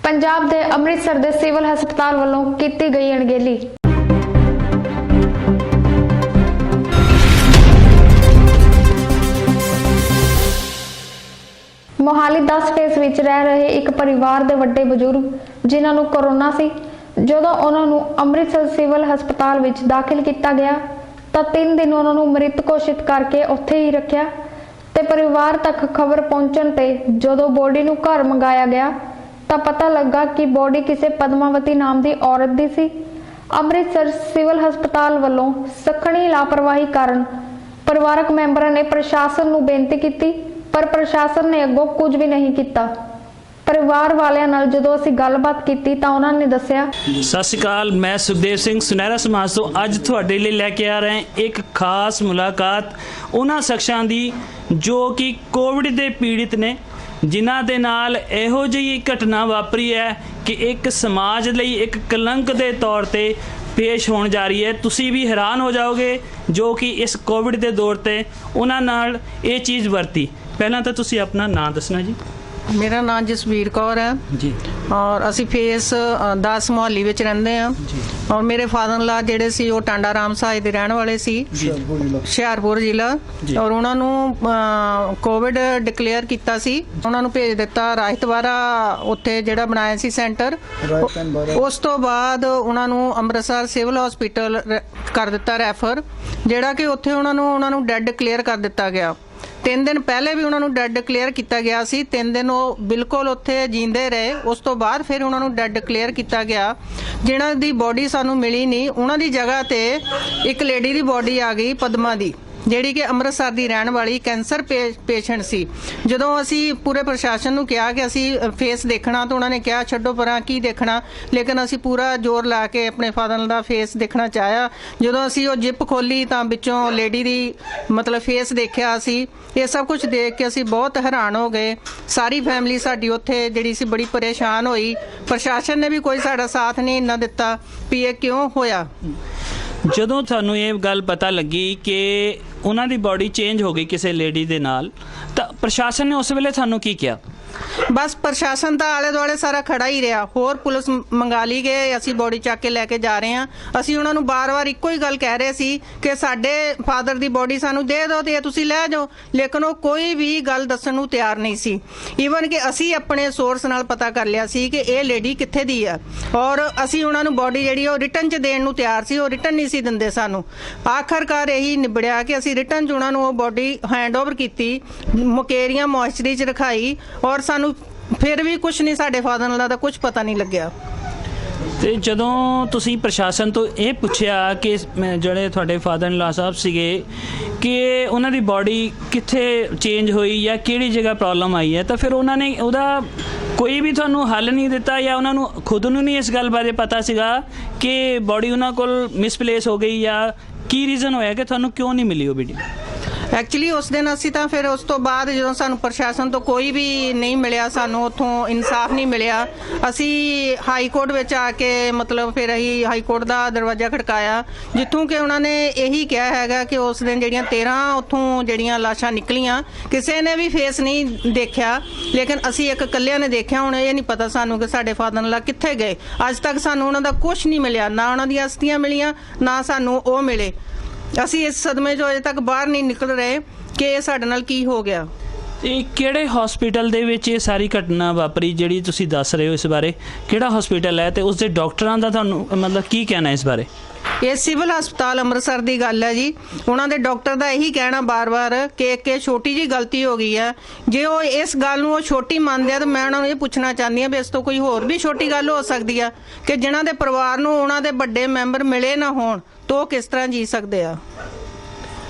पंजाब के अमृतसर के सिविल हस्पताल वालों की गई अणगेली। मोहाली 10 फेस विच रह रहे एक परिवार के वड्डे बजुर्ग जिन्हां नूं कोरोना सी, जदों उन्हां नूं अमृतसर सिविल हस्पताल विच दाखिल किया गया तो 3 दिन उन्हां नूं मृत घोषित करके उत्थे ही रखिया ते परिवार तक खबर पहुंचण ते जदों बॉडी नूं घर मंगाया गया तो पता लगा कि बॉडी किसी पद्मावती नाम की औरत दी सी। अमृतसर सिविल हस्पताल वालों सखणी लापरवाही कारण परिवारक मैंबरां ने प्रशासन नूं बेनती की, पर प्रशासन ने अगों कुछ भी नहीं किया। परिवार वालियां नाल जदों असीं गलबात कीती तां उन्हां ने दस्सिया। सत श्री अकाल, मैं सुखदेव सिंह सुनहरा समाज तो अज तुहाडे लई लैके आ रहे हैं एक खास मुलाकात उन्हां शख्सां दी जो कि कोविड दे पीड़ित ने, जिन्हां दे नाल इहो जी घटना वापरी है कि एक समाज लई एक कलंक दे तौर ते पेश होण जा रही है। तुसी भी हैरान हो जाओगे जो कि इस कोविड के दौर ते उन्हां नाल ये चीज़ वरती। पहला तो तुसी अपना नाम दसना जी। मेरा नाम जसवीर कौर है जी और असी फेस 10 मोहाली विच रहिंदे आ और मेरे फादर ला जिहड़े सी वो टांडा राम साहिब दे रहण वाले सी, हुशियारपुर जिला, और उन्हां नूं कोविड डिक्लेयर कीता सी। उन्हां नूं भेज दिता राहतवारा उत्थे जिहड़ा बनाया सी सेंटर। उस तो बाद उन्हां नूं अमृतसर सिविल हॉस्पिटल कर दिता रैफर, जिहड़ा कि उत्थे उन्हां नूं डेड डिक्लेयर कर दिता गया। 3 दिन पहले भी उन्होंने डेड डिक्लेयर किया गया सी। 3 दिन वो बिल्कुल उत्थे जींदे रहे। उस तो बाद फिर उन्होंने डेड डिक्लेयर किया गया। जिन्हां दी बॉडी सानू मिली नहीं, उन्हां दी जगह ते एक लेडी दी बॉडी आ गई पद्मा दी, ਜਿਹੜੀ कि अमृतसर की रहने वाली कैंसर पेशेंट सी। ਜਦੋਂ ਅਸੀਂ पूरे प्रशासन ਨੂੰ ਕਿਹਾ कि ਅਸੀਂ फेस देखना तो उन्होंने कहा ਛੱਡੋ ਪਰਾਂ ਕੀ देखना, लेकिन ਅਸੀਂ पूरा जोर ला के अपने फादर ਦਾ फेस देखना ਚਾਹਿਆ। ਜਦੋਂ ਅਸੀਂ ਉਹ ਜਿਪ ਖੋਲੀ ਤਾਂ ਵਿੱਚੋਂ ਲੇਡੀ ਦੀ मतलब फेस ਦੇਖਿਆ ਅਸੀਂ। ਇਹ ਸਭ ਕੁਝ ਦੇਖ ਕੇ ਅਸੀਂ ਬਹੁਤ ਹੈਰਾਨ ਹੋ ਗਏ। ਸਾਰੀ ਫੈਮਿਲੀ ਸਾਡੀ ਉੱਥੇ ਜਿਹੜੀ ਸੀ ਬੜੀ ਪਰੇਸ਼ਾਨ ਹੋਈ। ਪ੍ਰਸ਼ਾਸਨ ਨੇ ਵੀ ਕੋਈ ਸਾਡਾ ਸਾਥ ਨਹੀਂ ਇੰਨਾ ਦਿੱਤਾ ਵੀ ਇਹ ਕਿਉਂ ਹੋਇਆ। ਜਦੋਂ ਤੁਹਾਨੂੰ ਇਹ ਗੱਲ ਪਤਾ ਲੱਗੀ ਕਿ ਉਹਨਾਂ ਦੀ ਬੋਡੀ ਚੇਂਜ ਹੋ ਗਈ ਕਿਸੇ ਲੇਡੀ ਦੇ ਨਾਲ, ਤਾਂ ਪ੍ਰਸ਼ਾਸਨ ਨੇ ਉਸ ਵੇਲੇ ਤੁਹਾਨੂੰ ਕੀ ਕਿਹਾ? बस प्रशासन तो आले दुआले सारा खड़ा ही रहा। होर पुलिस मंगा ली गए, असी बॉडी चक के लैके जा रहे हैं। असी उन्होंने बार बार इको ही गल कह रहे सी कि साडे फादर दी बॉडी सानू दे दो ते तुसी लै जाओ, लेकिन वो कोई भी गल दस्सण नूं तैयार नहीं सी। ईवन कि असी अपने सोर्स नाल पता कर लिया सी कि ये लेडी कित्थे दी है और असी उन्होंने बॉडी जिहड़ी वो रिटर्न च देण नूं तैयार सी, वो रिटर्न नहीं सी दिंदे सानू। आखिरकार यही निबड़िया कि असी रिटर्न च उन्होंने वो बॉडी हैंड ओवर कीती, मुकेरियां मॉइस्चरी च रखाई और सानू फिर भी कुछ नहीं, साडे फादर नाल दा कुछ पता नहीं लग्या। ਤੇ ਜਦੋਂ ਤੁਸੀਂ ਪ੍ਰਸ਼ਾਸਨ ਤੋਂ ਇਹ ਪੁੱਛਿਆ ਕਿ ਜਿਹੜੇ ਤੁਹਾਡੇ ਫਾਦਰ ਇਨ ਲਾ ਸਾਹਿਬ ਸੀਗੇ ਕਿ ਉਹਨਾਂ ਦੀ ਬੋਡੀ ਕਿੱਥੇ ਚੇਂਜ ਹੋਈ ਜਾਂ ਕਿਹੜੀ ਜਗ੍ਹਾ ਪ੍ਰੋਬਲਮ ਆਈ ਹੈ, ਤਾਂ ਫਿਰ ਉਹਨਾਂ ਨੇ ਉਹਦਾ ਕੋਈ ਵੀ ਤੁਹਾਨੂੰ ਹੱਲ ਨਹੀਂ ਦਿੱਤਾ ਜਾਂ ਉਹਨਾਂ ਨੂੰ ਖੁਦ ਨੂੰ ਨਹੀਂ ਇਸ ਗੱਲ ਬਾਰੇ ਪਤਾ ਸੀਗਾ ਕਿ ਬੋਡੀ ਉਹਨਾਂ ਕੋਲ ਮਿਸਪਲੇਸ ਹੋ ਗਈ ਜਾਂ ਕੀ ਰੀਜ਼ਨ ਹੋਇਆ ਕਿ ਤੁਹਾਨੂੰ ਕਿਉਂ ਨਹੀਂ ਮਿਲੀ ਉਹ ਬੋਡੀ? एक्चुअली उस दिन असी तो फिर उस तो बाद जो सानू प्रशासन तो कोई भी नहीं मिलिया, सानू उत्थों इंसाफ नहीं मिलिया। असी हाई कोर्ट में आके मतलब फिर अही हाई कोर्ट का दरवाजा खड़काया, जितों कि उन्होंने यही कहा है कि उस दिन जड़ियाँ 13 उत्थों जड़ियाँ लाशां निकलियां, किसी ने भी फेस नहीं देखा, लेकिन असी एक कल्लिया ने देखा। हुण ये नहीं पता सानू कि साडे फादर ला कित्थे गए। अज तक सानू उन्हां दा कुछ नहीं मिलिया, ना उन्हां दी अस्थियां मिलियां ना सानू वो मिले। ਅਸੀਂ ਇਸ ਸਦਮੇ ਜੋ ਅਜੇ ਤੱਕ ਬਾਹਰ ਨਹੀਂ ਨਿਕਲ ਰਹੇ ਕਿ ਇਹ ਸਾਡੇ ਨਾਲ ਕੀ ਹੋ ਗਿਆ। ਇਹ ਕਿਹੜੇ ਹਸਪੀਟਲ ਦੇ ਵਿੱਚ ਇਹ ਸਾਰੀ ਘਟਨਾ ਵਾਪਰੀ ਜਿਹੜੀ ਤੁਸੀਂ ਦੱਸ ਰਹੇ ਹੋ, ਇਸ ਬਾਰੇ ਕਿਹੜਾ ਹਸਪੀਟਲ ਹੈ ਤੇ ਉਸ ਦੇ ਡਾਕਟਰਾਂ ਦਾ ਤੁਹਾਨੂੰ ਮਤਲਬ ਕੀ ਕਹਿਣਾ ਇਸ ਬਾਰੇ? ਇਹ ਸਿਵਲ ਹਸਪਤਾਲ ਅੰਮ੍ਰਿਤਸਰ ਦੀ ਗੱਲ ਹੈ ਜੀ। ਉਹਨਾਂ ਦੇ ਡਾਕਟਰ ਦਾ ਇਹੀ ਕਹਿਣਾ ਬਾਰ-ਬਾਰ ਕਿ ਇੱਕ ਛੋਟੀ ਜੀ ਗਲਤੀ ਹੋ ਗਈ ਹੈ। ਜੇ ਉਹ ਇਸ ਗੱਲ ਨੂੰ ਉਹ ਛੋਟੀ ਮੰਨਦੇ ਆ ਤਾਂ ਮੈਂ ਉਹਨਾਂ ਨੂੰ ਇਹ ਪੁੱਛਣਾ ਚਾਹੁੰਦੀ ਹਾਂ ਵੀ ਇਸ ਤੋਂ ਕੋਈ ਹੋਰ ਵੀ ਛੋਟੀ ਗੱਲ ਹੋ ਸਕਦੀ ਆ ਕਿ ਜਿਨ੍ਹਾਂ ਦੇ ਪਰਿਵਾਰ ਨੂੰ ਉਹਨਾਂ ਦੇ ਵੱਡੇ ਮੈਂਬਰ ਮਿਲੇ ਨਾ ਹੋਣ ਤਾਂ ਉਹ ਕਿਸ ਤਰ੍ਹਾਂ ਜੀ ਸਕਦੇ ਆ।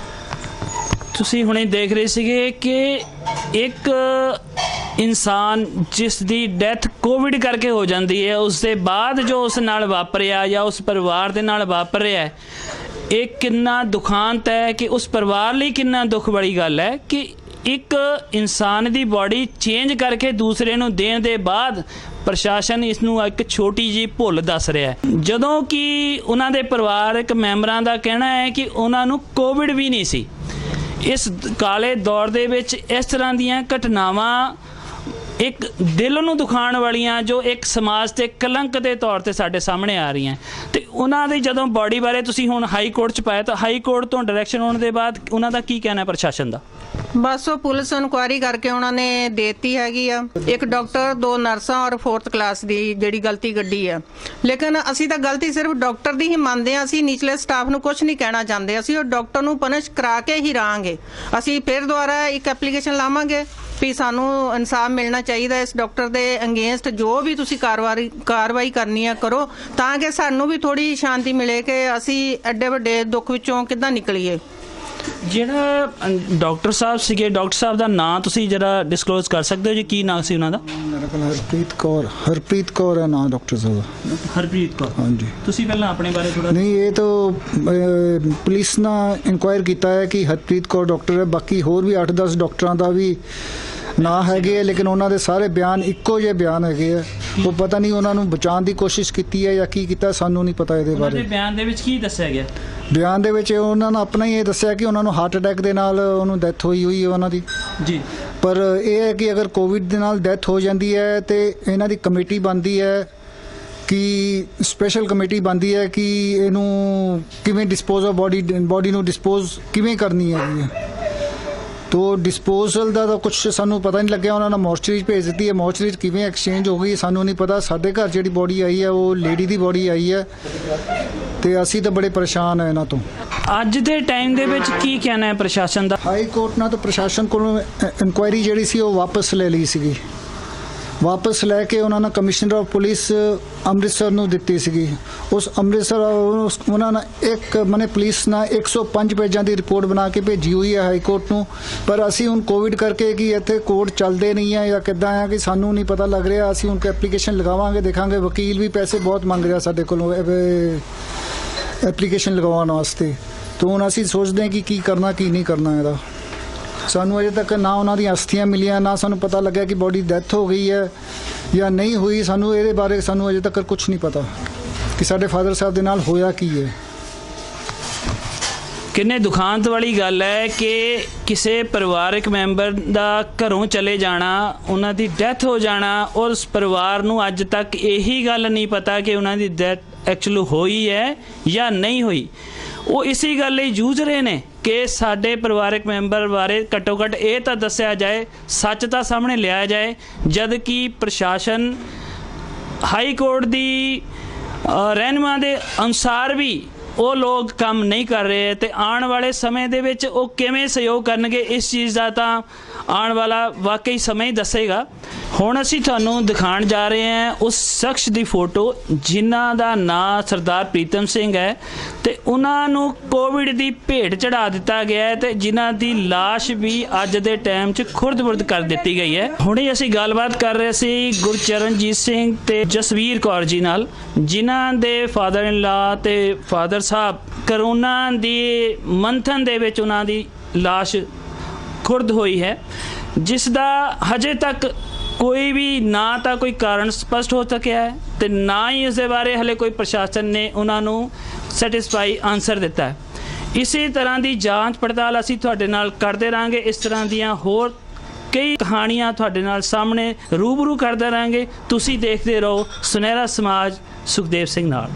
ਤੁਸੀਂ ਹੁਣੇ ਦੇਖ ਰਹੇ ਸੀਗੇ ਕਿ ਇੱਕ ਇਨਸਾਨ ਜਿਸ ਦੀ ਡੈਥ ਕੋਵਿਡ ਕਰਕੇ ਹੋ ਜਾਂਦੀ ਹੈ, ਉਸ ਦੇ ਬਾਅਦ ਜੋ ਉਸ ਨਾਲ ਵਾਪਰਿਆ ਜਾਂ ਉਸ ਪਰਿਵਾਰ ਦੇ ਨਾਲ ਵਾਪਰ ਰਿਹਾ ਹੈ, ਇਹ ਕਿੰਨਾ ਦੁਖਾਂਤ ਹੈ ਕਿ ਉਸ ਪਰਿਵਾਰ ਲਈ ਕਿੰਨਾ ਦੁੱਖ ਵਾਲੀ ਗੱਲ ਹੈ ਕਿ ਇੱਕ ਇਨਸਾਨ ਦੀ ਬੋਡੀ ਚੇਂਜ ਕਰਕੇ ਦੂਸਰੇ ਨੂੰ ਦੇਣ ਦੇ ਬਾਅਦ ਪ੍ਰਸ਼ਾਸਨ ਇਸ ਨੂੰ ਇੱਕ ਛੋਟੀ ਜਿਹੀ ਭੁੱਲ ਦੱਸ ਰਿਹਾ ਹੈ, ਜਦੋਂ ਕਿ ਉਹਨਾਂ ਦੇ ਪਰਿਵਾਰਕ ਮੈਂਬਰਾਂ ਦਾ ਕਹਿਣਾ ਹੈ ਕਿ ਉਹਨਾਂ ਨੂੰ ਕੋਵਿਡ ਵੀ ਨਹੀਂ ਸੀ। ਇਸ ਕਾਲੇ ਦੌਰ ਦੇ ਵਿੱਚ ਇਸ ਤਰ੍ਹਾਂ ਦੀਆਂ ਘਟਨਾਵਾਂ ਇੱਕ ਦਿਲ ਨੂੰ ਦੁਖਾਉਣ ਵਾਲੀਆਂ ਜੋ ਇੱਕ ਸਮਾਜ ਤੇ ਕਲੰਕ ਦੇ ਤੌਰ ਤੇ ਸਾਡੇ ਸਾਹਮਣੇ ਆ ਰਹੀਆਂ, ਤੇ ਉਹਨਾਂ ਦੀ ਜਦੋਂ ਬਾਡੀ ਬਾਰੇ ਤੁਸੀਂ ਹੁਣ ਹਾਈ ਕੋਰਟ 'ਚ ਪਾਇਆ ਤਾਂ ਹਾਈ ਕੋਰਟ ਤੋਂ ਡਾਇਰੈਕਸ਼ਨ ਆਉਣ ਦੇ ਬਾਅਦ ਉਹਨਾਂ ਦਾ ਕੀ ਕਹਿਣਾ ਪ੍ਰਸ਼ਾਸਨ ਦਾ? ਬਸ ਉਹ ਪੁਲਿਸ ਇਨਕੁਆਇਰੀ ਕਰਕੇ ਉਹਨਾਂ ਨੇ ਦੇਤੀ ਹੈਗੀ ਆ। ਇੱਕ ਡਾਕਟਰ, 2 ਨਰਸਾਂ ਔਰ 4th ਕਲਾਸ ਦੀ ਜਿਹੜੀ ਗਲਤੀ ਕੱਢੀ ਆ। ਲੇਕਿਨ ਅਸੀਂ ਤਾਂ ਗਲਤੀ ਸਿਰਫ ਡਾਕਟਰ ਦੀ ਹੀ ਮੰਨਦੇ ਆ, ਅਸੀਂ ਨੀਚਲੇ ਸਟਾਫ ਨੂੰ ਕੁਝ ਨਹੀਂ ਕਹਿਣਾ ਚਾਹੁੰਦੇ। ਅਸੀਂ ਉਹ ਡਾਕਟਰ ਨੂੰ ਪਨਿਸ਼ ਕਰਾ ਕੇ ਹੀ ਰਹਾਂਗੇ। ਅਸੀਂ ਫਿਰ ਦੁਬਾਰਾ ਇੱਕ ਐਪਲੀਕੇਸ਼ਨ ਲਾਵਾਂਗੇ ਵੀ ਸਾਨੂੰ ਇਨਸਾਫ ਮਿਲਣਾ ਚਾਹੀਦਾ ਇਸ ਡਾਕਟਰ ਦੇ ਅਗੇਂਸਟ। ਜੋ ਵੀ ਤੁਸੀਂ ਕਾਰਵਾਈ ਕਰਨੀ ਆ ਕਰੋ, ਤਾਂ ਕਿ ਸਾਨੂੰ ਵੀ ਥੋੜੀ ਸ਼ਾਂਤੀ ਮਿਲੇ ਕਿ ਅਸੀਂ ਐਡੇ ਵੱਡੇ ਦੁੱਖ ਵਿੱਚੋਂ ਕਿੱਦਾਂ ਨਿਕਲੀਏ। ਜਿਹੜਾ ਡਾਕਟਰ ਸਾਹਿਬ ਸੀਗੇ, ਡਾਕਟਰ ਸਾਹਿਬ ਦਾ ਨਾਂ ਤੁਸੀਂ ਜਰਾ ਡਿਸਕਲੋਜ਼ ਕਰ ਸਕਦੇ ਹੋ ਜੀ? ਕੀ ਨਾਂ ਸੀ ਉਹਨਾਂ ਦਾ? ਮੇਰੇ ਕੋਲ ਹਰਪ੍ਰੀਤ ਕੌਰ ਹੈ ਨਾਂ ਡਾਕਟਰ ਸਾਹਿਬ ਦਾ। ਹਰਪ੍ਰੀਤ ਕੌਰ। ਹਾਂਜੀ। ਤੁਸੀਂ ਪਹਿਲਾਂ ਆਪਣੇ ਬਾਰੇ ਥੋੜਾ। ਨਹੀਂ, ਇਹ ਤਾਂ ਪੁਲਿਸ ਨੇ ਇਨਕੁਆਇਰ ਕੀਤਾ ਹੈ ਕਿ ਹਰਪ੍ਰੀਤ ਕੌਰ ਡਾਕਟਰ ਹੈ। ਬਾਕੀ ਹੋਰ ਵੀ 8-10 ਡਾਕਟਰਾਂ ਦਾ ਵੀ ਨਾਂ ਹੈਗੇ ਹੈ, ਲੇਕਿਨ ਉਹਨਾਂ ਦੇ ਸਾਰੇ ਬਿਆਨ ਇੱਕੋ ਜਿਹੇ ਬਿਆਨ ਹੈਗੇ ਆ। ਉਹ ਪਤਾ ਨਹੀਂ ਉਹਨਾਂ ਨੂੰ ਬਚਾਉਣ ਦੀ ਕੋਸ਼ਿਸ਼ ਕੀਤੀ ਹੈ ਜਾਂ ਕੀ ਕੀਤਾ, ਸਾਨੂੰ ਨਹੀਂ ਪਤਾ ਇਹਦੇ ਬਾਰੇ। ਬਿਆਨ ਦੇ ਵਿੱਚ ਕੀ ਦੱਸਿਆ ਗਿਆ? ਬਿਆਨ ਦੇ ਵਿੱਚ ਉਹਨਾਂ ਨੇ ਆਪਣਾ ਹੀ ਇਹ ਦੱਸਿਆ ਕਿ ਉਹਨਾਂ ਨੂੰ ਹਾਰਟ ਅਟੈਕ ਦੇ ਨਾਲ ਉਹਨੂੰ ਡੈਥ ਹੋਈ ਹੈ ਉਹਨਾਂ ਦੀ ਜੀ। ਪਰ ਇਹ ਹੈ ਕਿ ਅਗਰ ਕੋਵਿਡ ਦੇ ਨਾਲ ਡੈਥ ਹੋ ਜਾਂਦੀ ਹੈ ਤੇ ਇਹਨਾਂ ਦੀ ਕਮੇਟੀ ਬਣਦੀ ਹੈ ਕਿ ਸਪੈਸ਼ਲ ਕਮੇਟੀ ਬਣਦੀ ਹੈ ਕਿ ਇਹਨੂੰ ਕਿਵੇਂ ਡਿਸਪੋਜ਼ ਆਫ ਬੋਡੀ ਨੂੰ ਡਿਸਪੋਜ਼ ਕਿਵੇਂ ਕਰਨੀ ਹੈਗੀ ਹੈ। ਤੋ ਡਿਸਪੋਜ਼ਲ ਦਾ ਤਾਂ ਕੁਝ ਸਾਨੂੰ ਪਤਾ ਨਹੀਂ ਲੱਗਿਆ। ਉਹਨਾਂ ਨੇ ਮੋਰਚਰੀ 'ਚ ਭੇਜ ਦਿੱਤੀ ਹੈ। ਮੋਰਚਰੀ 'ਚ ਕਿਵੇਂ ਐਕਸਚੇਂਜ ਹੋ ਗਈ ਸਾਨੂੰ ਨਹੀਂ ਪਤਾ। ਸਾਡੇ ਘਰ ਜਿਹੜੀ ਬੋਡੀ ਆਈ ਹੈ ਉਹ ਲੇਡੀ ਦੀ ਬੋਡੀ ਆਈ ਹੈ ਤੇ ਅਸੀਂ ਤਾਂ ਬੜੇ ਪਰੇਸ਼ਾਨ ਹਾਂ ਇਹਨਾਂ ਤੋਂ। ਅੱਜ ਦੇ ਟਾਈਮ ਦੇ ਵਿੱਚ ਕੀ ਕਹਿਣਾ ਹੈ ਪ੍ਰਸ਼ਾਸਨ ਦਾ? ਹਾਈ ਕੋਰਟ ਨਾਲ ਤਾਂ ਪ੍ਰਸ਼ਾਸਨ ਕੋਲੋਂ ਇਨਕੁਆਇਰੀ ਜਿਹੜੀ ਸੀ ਉਹ ਵਾਪਸ ਲੈ ਲਈ ਸੀਗੀ। ਵਾਪਸ ਲੈ ਕੇ ਉਹਨਾਂ ਨੇ ਕਮਿਸ਼ਨਰ ਆਫ ਪੁਲਿਸ ਅੰਮ੍ਰਿਤਸਰ ਨੂੰ ਦਿੱਤੀ ਸੀਗੀ। ਉਸ ਅੰਮ੍ਰਿਤਸਰ ਉਹਨਾਂ ਨੇ ਪੁਲਿਸ ਨੇ 105 ਪੇਜਾਂ ਦੀ ਰਿਪੋਰਟ ਬਣਾ ਕੇ ਭੇਜੀ ਹੋਈ ਹੈ ਹਾਈ ਕੋਰਟ ਨੂੰ। ਪਰ ਅਸੀਂ ਹੁਣ ਕੋਵਿਡ ਕਰਕੇ ਕਿ ਇੱਥੇ ਕੋਰਟ ਚੱਲਦੇ ਨਹੀਂ ਆ ਜਾਂ ਕਿੱਦਾਂ ਆ ਕਿ ਸਾਨੂੰ ਨਹੀਂ ਪਤਾ ਲੱਗ ਰਿਹਾ। ਅਸੀਂ ਹੁਣ ਐਪਲੀਕੇਸ਼ਨ ਲਗਾਵਾਂਗੇ, ਦੇਖਾਂਗੇ। ਵਕੀਲ ਵੀ ਪੈਸੇ ਬਹੁਤ ਮੰਗ ਰਿਹਾ ਸਾਡੇ ਕੋਲੋਂ ਐਪਲੀਕੇਸ਼ਨ ਲਗਵਾਉਣ ਵਾਸਤੇ। ਤਾਂ ਹੁਣ ਅਸੀਂ ਸੋਚਦੇ ਹਾਂ ਕਿ ਕੀ ਕਰਨਾ ਕੀ ਨਹੀਂ ਕਰਨਾ ਇਹਦਾ। ਸਾਨੂੰ ਅਜੇ ਤੱਕ ਨਾ ਉਹਨਾਂ ਦੀਆਂ ਅਸਥੀਆਂ ਮਿਲੀਆਂ, ਨਾ ਸਾਨੂੰ ਪਤਾ ਲੱਗਿਆ ਕਿ ਬੋਡੀ ਡੈਥ ਹੋ ਗਈ ਹੈ ਜਾਂ ਨਹੀਂ ਹੋਈ। ਸਾਨੂੰ ਇਹਦੇ ਬਾਰੇ ਅਜੇ ਤੱਕ ਕੁਝ ਨਹੀਂ ਪਤਾ ਕਿ ਸਾਡੇ ਫਾਦਰ ਸਾਹਿਬ ਦੇ ਨਾਲ ਹੋਇਆ ਕੀ ਹੈ। ਕਿੰਨੇ ਦੁਖਾਂਤ ਵਾਲੀ ਗੱਲ ਹੈ ਕਿ ਕਿਸੇ ਪਰਿਵਾਰਕ ਮੈਂਬਰ ਦਾ ਘਰੋਂ ਚਲੇ ਜਾਣਾ, ਉਹਨਾਂ ਦੀ ਡੈਥ ਹੋ ਜਾਣਾ, ਔਰ ਉਸ ਪਰਿਵਾਰ ਨੂੰ ਅੱਜ ਤੱਕ ਇਹੀ ਗੱਲ ਨਹੀਂ ਪਤਾ ਕਿ ਉਹਨਾਂ ਦੀ ਡੈਥ ਐਕਚੁਅਲੀ ਹੋਈ ਹੈ ਜਾਂ ਨਹੀਂ ਹੋਈ। ਉਹ ਇਸੇ ਗੱਲ ਲਈ ਜੂਝ ਰਹੇ ਨੇ ਕਿ ਸਾਡੇ ਪਰਿਵਾਰਕ ਮੈਂਬਰ ਬਾਰੇ ਘੱਟੋ ਘੱਟ ਇਹ ਤਾਂ ਦੱਸਿਆ ਜਾਏ, ਸੱਚ ਤਾਂ ਸਾਹਮਣੇ ਲਿਆਇਆ ਜਾਏ। ਜਦ ਕਿ ਪ੍ਰਸ਼ਾਸਨ ਹਾਈ ਕੋਰਟ ਦੀ ਰਹਿਨੁਮਾ ਦੇ ਅਨੁਸਾਰ ਵੀ ਉਹ ਲੋਕ ਕੰਮ ਨਹੀਂ ਕਰ ਰਹੇ, ਤੇ ਆਉਣ ਵਾਲੇ ਸਮੇਂ ਦੇ ਵਿੱਚ ਉਹ ਕਿਵੇਂ ਸਹਿਯੋਗ ਕਰਨਗੇ ਇਸ ਚੀਜ਼ ਦਾ ਤਾਂ ਆਉਣ ਵਾਲਾ ਵਾਕਈ ਸਮਾਂ ਹੀ ਦੱਸੇਗਾ। ਹੁਣ ਅਸੀਂ ਤੁਹਾਨੂੰ ਦਿਖਾਉਣ ਜਾ ਰਹੇ ਹਾਂ ਉਸ ਸ਼ਖਸ ਦੀ ਫੋਟੋ ਜਿਨ੍ਹਾਂ ਦਾ ਨਾਂ ਸਰਦਾਰ ਪ੍ਰੀਤਮ ਸਿੰਘ ਹੈ, ਤੇ ਉਹਨਾਂ ਨੂੰ ਕੋਵਿਡ ਦੀ ਭੇਟ ਚੜਾ ਦਿੱਤਾ ਗਿਆ ਹੈ, ਤੇ ਜਿਨ੍ਹਾਂ ਦੀ ਲਾਸ਼ ਵੀ ਅੱਜ ਦੇ ਟਾਈਮ 'ਚ ਖੁਰਦ-ਬੁਰਦ ਕਰ ਦਿੱਤੀ ਗਈ ਹੈ। ਹੁਣੇ ਅਸੀਂ ਗੱਲਬਾਤ ਕਰ ਰਹੇ ਸੀ ਗੁਰਚਰਨਜੀਤ ਸਿੰਘ ਤੇ ਜਸਵੀਰ ਕੌਰ ਜੀ ਨਾਲ, ਜਿਨ੍ਹਾਂ ਦੇ ਫਾਦਰ ਇਨ ਲਾ ਤੇ ਫਾਦਰ ਸਾਹਿਬ ਕਰੋਨਾ ਦੀ ਮੰਥਨ ਦੇ ਵਿੱਚ ਉਹਨਾਂ ਦੀ ਲਾਸ਼ ਖੁਰਦ ਹੋਈ ਹੈ, ਜਿਸ ਦਾ ਹਜੇ ਤੱਕ ਕੋਈ ਵੀ ਨਾ ਤਾਂ ਕੋਈ ਕਾਰਨ ਸਪਸ਼ਟ ਹੋ ਸਕਿਆ ਹੈ ਤੇ ਨਾ ਹੀ ਇਸ ਦੇ ਬਾਰੇ ਹਲੇ ਕੋਈ ਪ੍ਰਸ਼ਾਸਨ ਨੇ ਉਹਨਾਂ ਨੂੰ ਸੈਟੀਸਫਾਈ ਆਨਸਰ ਦਿੱਤਾ ਹੈ। ਇਸੇ ਤਰ੍ਹਾਂ ਦੀ ਜਾਂਚ ਪੜਤਾਲ ਅਸੀਂ ਤੁਹਾਡੇ ਨਾਲ ਕਰਦੇ ਰਹਾਂਗੇ। ਇਸ ਤਰ੍ਹਾਂ ਦੀਆਂ ਹੋਰ ਕਈ ਕਹਾਣੀਆਂ ਤੁਹਾਡੇ ਨਾਲ ਸਾਹਮਣੇ ਰੂਬਰੂ ਕਰਦੇ ਰਹਾਂਗੇ। ਤੁਸੀਂ ਦੇਖਦੇ ਰਹੋ ਸੁਨਹਿਰਾ ਸਮਾਜ ਸੁਖਦੇਵ ਸਿੰਘ ਨਾਲ।